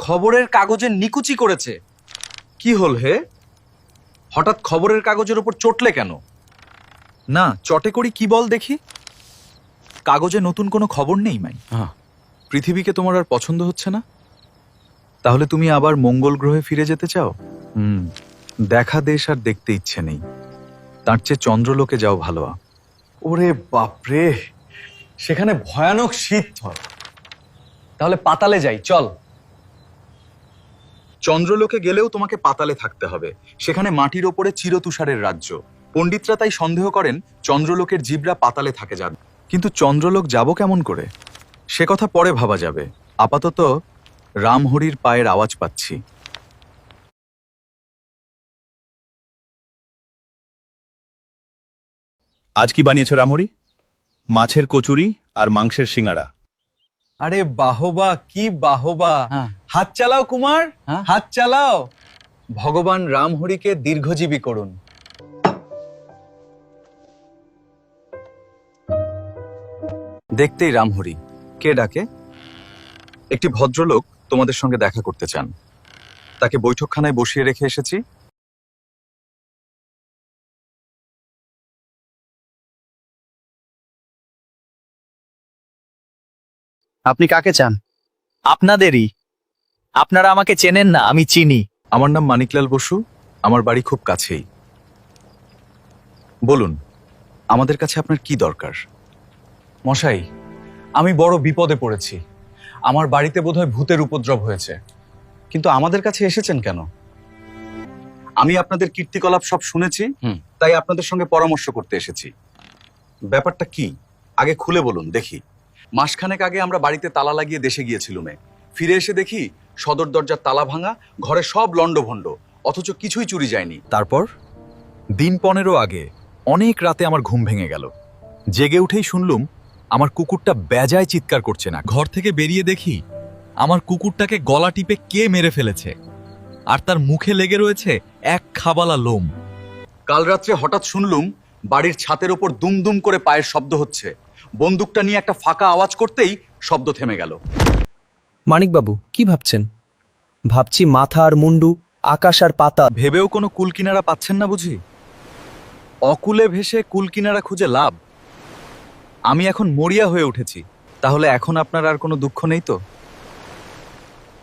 খবরের কাগজে নিকুচি করেছে। কি হল হে? হঠাৎ খবরের কাগজের উপর চটলে কেন? না, চটে করি কি বল দেখি। কাগজে নতুন কোনো খবর নেই মাই। পৃথিবীকে তোমার আর পছন্দ হচ্ছে না? তাহলে তুমি আবার মঙ্গল গ্রহে ফিরে যেতে চাও? দেখা দেশ আর দেখতে ইচ্ছে নেই, তার চেয়ে চন্দ্রলোকে যাও ভালো। ওরে বাপরে, সেখানে ভয়ানক শীত হয়। তাহলে পাতালে যাই, চল। চন্দ্রলোকে গেলেও তোমাকে পাতালে থাকতে হবে। সেখানে মাটির ওপরে চিরতুষারের রাজ্য। পণ্ডিতরা তাই সন্দেহ করেন চন্দ্রলোকের জীবরা পাতালে থাকে যান। কিন্তু চন্দ্রলোক যাব কেমন করে সে কথা পরে ভাবা যাবে। আপাতত রামহরির পায়ের আওয়াজ পাচ্ছি। আজ কি বানিয়েছো রামহরি? মাছের কচুরি আর মাংসের সিঙ্গাড়া। আরে বাহবা, কি বাহবা! হাত চালাও কুমার, হাত চালাও। ভগবান রামহরিকে দীর্ঘজীবী করুন। দেখতেই রামহরি। কে ডাকে? একটি ভদ্রলোক তোমাদের সঙ্গে দেখা করতে চান। তাকে বৈঠকখানায় বসিয়ে রেখে এসেছি। আপনি কাকে চান? আপনাদেরই। আপনারা আমাকে চেনেন না, আমি চিনি। আমার নাম মানিকলাল বসু, আমার বাড়ি খুব কাছেই। বলুন, আমাদের কাছে আপনার কি দরকার? মশাই, আমি বড় বিপদে পড়েছি। আমার বাড়িতে বোধহয় ভূতের উপদ্রব হয়েছে। কিন্তু আমাদের কাছে এসেছেন কেন? আমি আপনাদের কীর্তিকলাপ সব শুনেছি, তাই আপনাদের সঙ্গে পরামর্শ করতে এসেছি। ব্যাপারটা কি আগে খুলে বলুন দেখি। মাসখানেক আগে আমরা বাড়িতে তালা লাগিয়ে দেশে গিয়েছিলুমে। ফিরে এসে দেখি সদর দরজার তালা ভাঙা, ঘরে সব লণ্ডভণ্ড, অথচ কিছুই চুরি যায়নি। তারপর দিন 15 আগে অনেক রাতে আমার ঘুম ভেঙে গেল। জেগে উঠেই শুনলুম আমার কুকুরটা বেজায় চিৎকার করছে না। ঘর থেকে বেরিয়ে দেখি আমার কুকুরটাকে গলা টিপে কে মেরে ফেলেছে, আর তার মুখে লেগে রয়েছে এক খাবালা লোম। কাল রাত্রে হঠাৎ শুনলুম বাড়ির ছাদের ওপর দুমদুম করে পায়ের শব্দ হচ্ছে। বন্দুকটা নিয়ে একটা ফাঁকা আওয়াজ করতেই শব্দ থেমে গেল। মানিকবাবু, কি ভাবছেন? ভাবছি মাথা আর মুন্ডু, আকাশ আর পাতা। ভেবেও কোনো কুলকিনারা পাচ্ছেন না বুঝি? অকুলে ভেসে কুলকিনারা খুঁজে লাভ? আমি এখন মরিয়া হয়ে উঠেছি। তাহলে এখন আপনার আর কোনো দুঃখ নেই তো?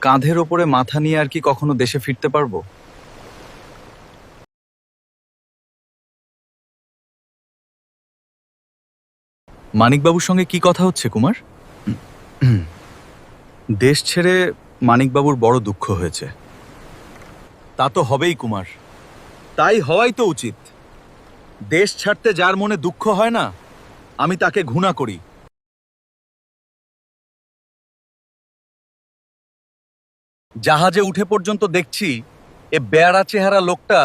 কাঁধের ওপরে মাথা নিয়ে আর কি কখনো দেশে ফিরতে পারবো? মানিকবাবুর সঙ্গে কি কথা হচ্ছে কুমার? দেশ ছেড়ে মানিকবাবুর বড় দুঃখ হয়েছে। তা তো হবেই কুমার, তাই হওয়াই তো উচিত। দেশ ছাড়তে যার মনে দুঃখ হয় না, আমি তাকে ঘৃণা করি। জাহাজে উঠে পর্যন্ত দেখছি এ বেয়ারা চেহারা লোকটা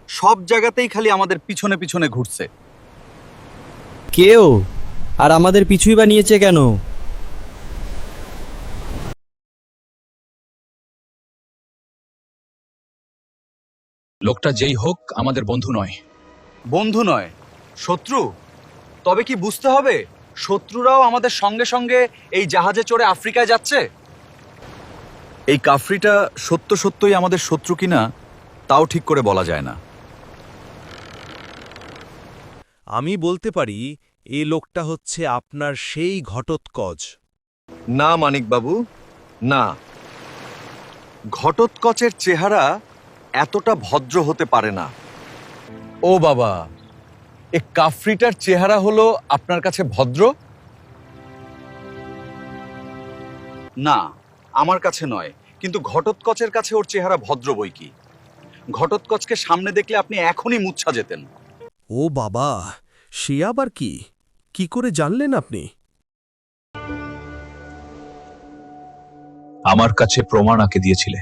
সব জায়গাতেই খালি আমাদের পিছনে পিছনে ঘুরছে। কেউ আর আমাদের পিছুই বা নিয়েছে কেন? লোকটা যেই হোক আমাদের বন্ধু নয়। বন্ধু নয়, শত্রু। তবে কি বুঝতে হবে শত্রুরাও আমাদের সঙ্গে সঙ্গে এই জাহাজে চড়ে আফ্রিকায় যাচ্ছে? এই কাফরিটা সত্য সত্যই আমাদের শত্রু কিনা তাও ঠিক করে বলা যায় না। আমি বলতে পারি এই লোকটা হচ্ছে আপনার সেই ঘটোৎকচ। না মানিকবাবু, না। ঘটোৎকচের চেহারা এতটা ভদ্র হতে পারে না। ও বাবা, এ কাফরিটার চেহারা হলো আপনার কাছে ভদ্র? না, আমার কাছে নয়, কিন্তু ঘটোৎকচের কাছে ওর চেহারা ভদ্র বই কি। ঘটোৎকচকে সামনে দেখলে আপনি এখনই মূর্ছা যেতেন। ও বাবা, সে আবার কি? কি করে জানলেন আপনি? আমার কাছে প্রমাণ আঁকে দিয়েছিলে।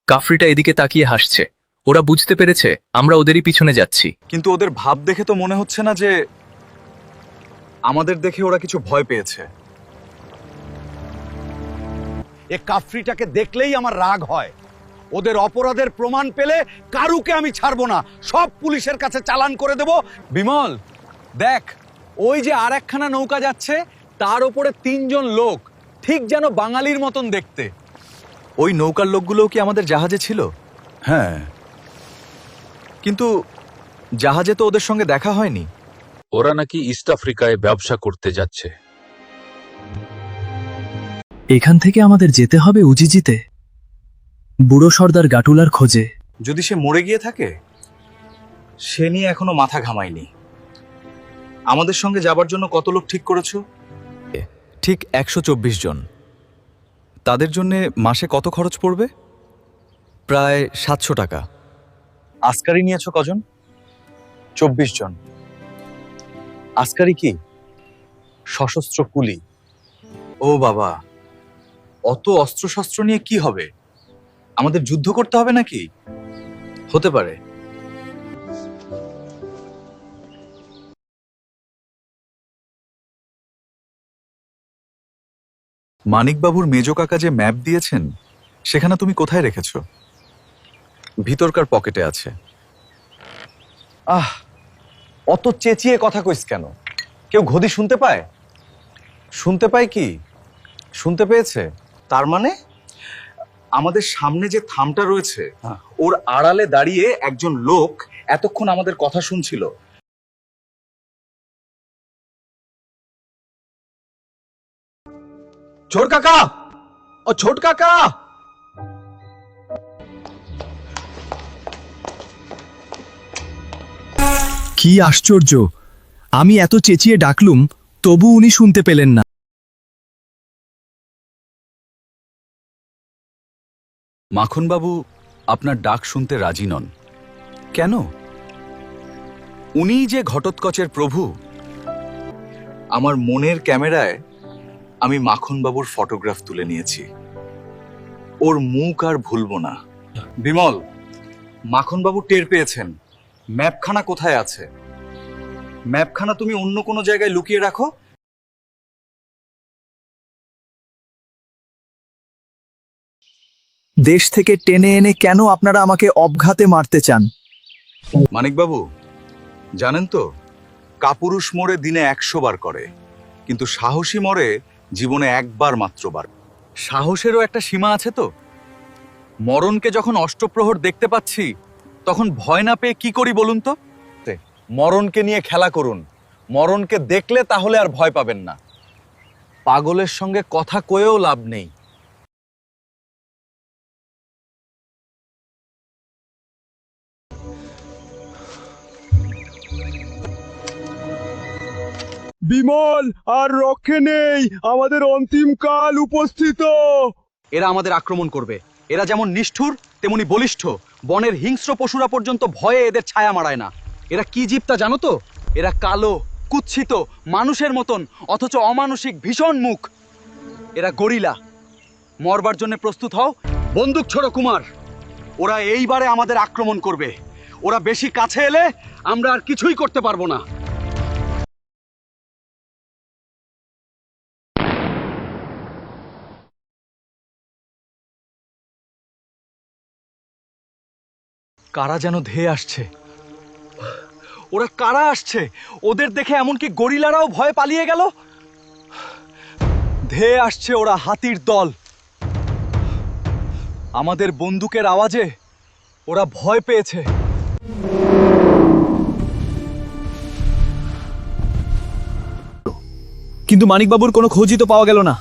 কাফরিটা এদিকে তাকিয়ে হাসছে। ওরা বুঝতে পেরেছে আমরা ওদেরই পিছনে যাচ্ছি। কিন্তু ওদের ভাব দেখে তো মনে হচ্ছে না যে আমাদের দেখে ওরা কিছু ভয় পেয়েছে। এ কাফরিটাকে দেখলেই আমার রাগ হয়। ওদের অপরাধের প্রমাণ পেলে কারুকে আমি ছাড়বো না, সব পুলিশের কাছে চালান করে দেব। বিমল, দেখ, ওই যে আর একখানা নৌকা যাচ্ছে, তার ওপরে 3 জন লোক, ঠিক যেন বাঙালির মতন দেখতে। ওই নৌকার লোকগুলোও কি আমাদের জাহাজে ছিল? হ্যাঁ, কিন্তু জাহাজে তো ওদের সঙ্গে দেখা হয়নি। ওরা নাকি ইস্ট আফ্রিকায় ব্যবসা করতে যাচ্ছে। এখান থেকে আমাদের যেতে হবে উজিজিতে, বুড়ো সর্দার গাটুলার খোঁজে। যদি সে মরে গিয়ে থাকে, সে নিয়ে এখনো মাথা ঘামায়নি। আমাদের সঙ্গে যাবার জন্য কত লোক ঠিক করেছো? ঠিক 124 জন। তাদের জন্য মাসে কত খরচ পড়বে? প্রায় 700 টাকা। আসকারি নিয়েছো কজন? 24 জন। আসকারি কি? সশস্ত্র কুলি। ও বাবা, অত অস্ত্রশস্ত্র নিয়ে কি হবে? আমাদের যুদ্ধ করতে হবে নাকি? হতে পারে। মানিকবাবুর মেজো কাকা যে ম্যাপ দিয়েছেন, সেখানে তুমি কোথায় রেখেছো? ভিতরকার পকেটে আছে। আহ, অত চেঁচিয়ে কথা কইস কেন? কেউ ঘদি শুনতে পায়? শুনতে পায় কি? শুনতে পেয়েছে? তার মানে আমাদের সামনে যে থামটা রয়েছে, ওর আড়ালে দাঁড়িয়ে একজন লোক এতক্ষণ আমাদের কথা শুনছিল। ছোট কাকা, ও ছোট কাকা! কি আশ্চর্য, আমি এত চেঁচিয়ে ডাকলুম তবু উনি শুনতে পেলেন না। মাখনবাবু আপনার ডাক শুনতে রাজি নন কেন? উনিই যে ঘটোৎকচের প্রভু। আমার মনের ক্যামেরায় আমি মাখনবাবুর ফটোগ্রাফ তুলে নিয়েছি। ওর মুখ আর ভুলবো না। বিমল, মাখনবাবু টের পেয়েছেন ম্যাপখানা কোথায় আছে। ম্যাপখানা তুমি অন্য কোনো জায়গায় লুকিয়ে রাখো। দেশ থেকে টেনে এনে কেন আপনারা আমাকে অবঘাতে মারতে চান? মানিকবাবু, জানেন তো, কাপুরুষ মরে দিনে 100 বার করে, কিন্তু সাহসী মরে জীবনে একবার মাত্র বার। সাহসেরও একটা সীমা আছে তো। মরণকে যখন অষ্টপ্রহর দেখতে পাচ্ছি, তখন ভয় না পেয়ে কি করি বলুন তো? মরণকে নিয়ে খেলা করুন। মরণকে দেখলে তাহলে আর ভয় পাবেন না। পাগলের সঙ্গে কথা কয়েও লাভ নেই। বিমল, আর রক্ষে নেই, আমাদের অন্তিম কাল উপস্থিত। এরা আমাদের আক্রমণ করবে। এরা যেমন নিষ্ঠুর তেমনি বলিষ্ঠ। বনের হিংস্র পশুরা পর্যন্ত ভয়ে এদের ছায়া মারায় না। এরা কি জীব তা জানো তো? এরা কালো, কুৎসিত, মানুষের মতন, অথচ অমানসিক, ভীষণ মুখ। এরা গরিলা। মরবার জন্য প্রস্তুত হও। বন্দুক ছোড়ো কুমার। ওরা এইবারে আমাদের আক্রমণ করবে। ওরা বেশি কাছে এলে আমরা আর কিছুই করতে পারবো না। কারা যেন ধেয়ে আসছে। ওরা কারা আসছে? ওদের দেখে এমনকি গরিলারাও ভয় পালিয়ে গেল। ধেয়ে আসছে ওরা হাতির দল। আমাদের বন্দুকের আওয়াজে ওরা ভয় পেয়েছে। কিন্তু মানিকবাবুর কোনো খোঁজই তো পাওয়া গেল না।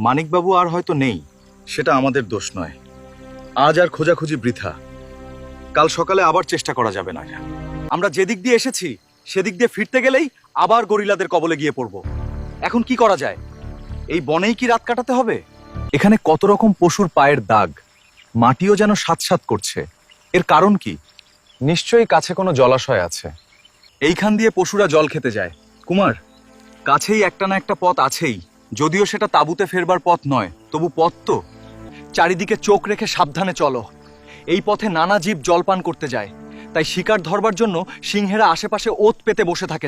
মানিকবাবু আর হয়তো নেই, সেটা আমাদের দোষ নয়। আজ আর খোঁজাখুঁজি বৃথা। কাল সকালে আবার চেষ্টা করা যাবে না। আমরা যেদিক দিয়ে এসেছি সেদিক দিয়ে ফিরতে গেলেই আবার গরিলাদের কবলে গিয়ে পড়ব। এখন কি করা যায়? এই বনেই কি রাত কাটাতে হবে? এখানে কত রকম পশুর পায়ের দাগ, মাটিও যেন সাতসাত করছে। এর কারণ কি? নিশ্চয়ই কাছে কোনো জলাশয় আছে। এইখান দিয়ে পশুরা জল খেতে যায়। কুমার, কাছেই একটা না একটা পথ আছেই। যদিও সেটা তাঁবুতে ফেরবার পথ নয়, তবু পথ তো। চারিদিকে চোখ রেখে সাবধানে চলো। এই পথে নানা জীব জলপান করতে যায়, তাই শিকার ধরবার জন্য সিংহেরা আশেপাশে ওত পেতে বসে থাকে।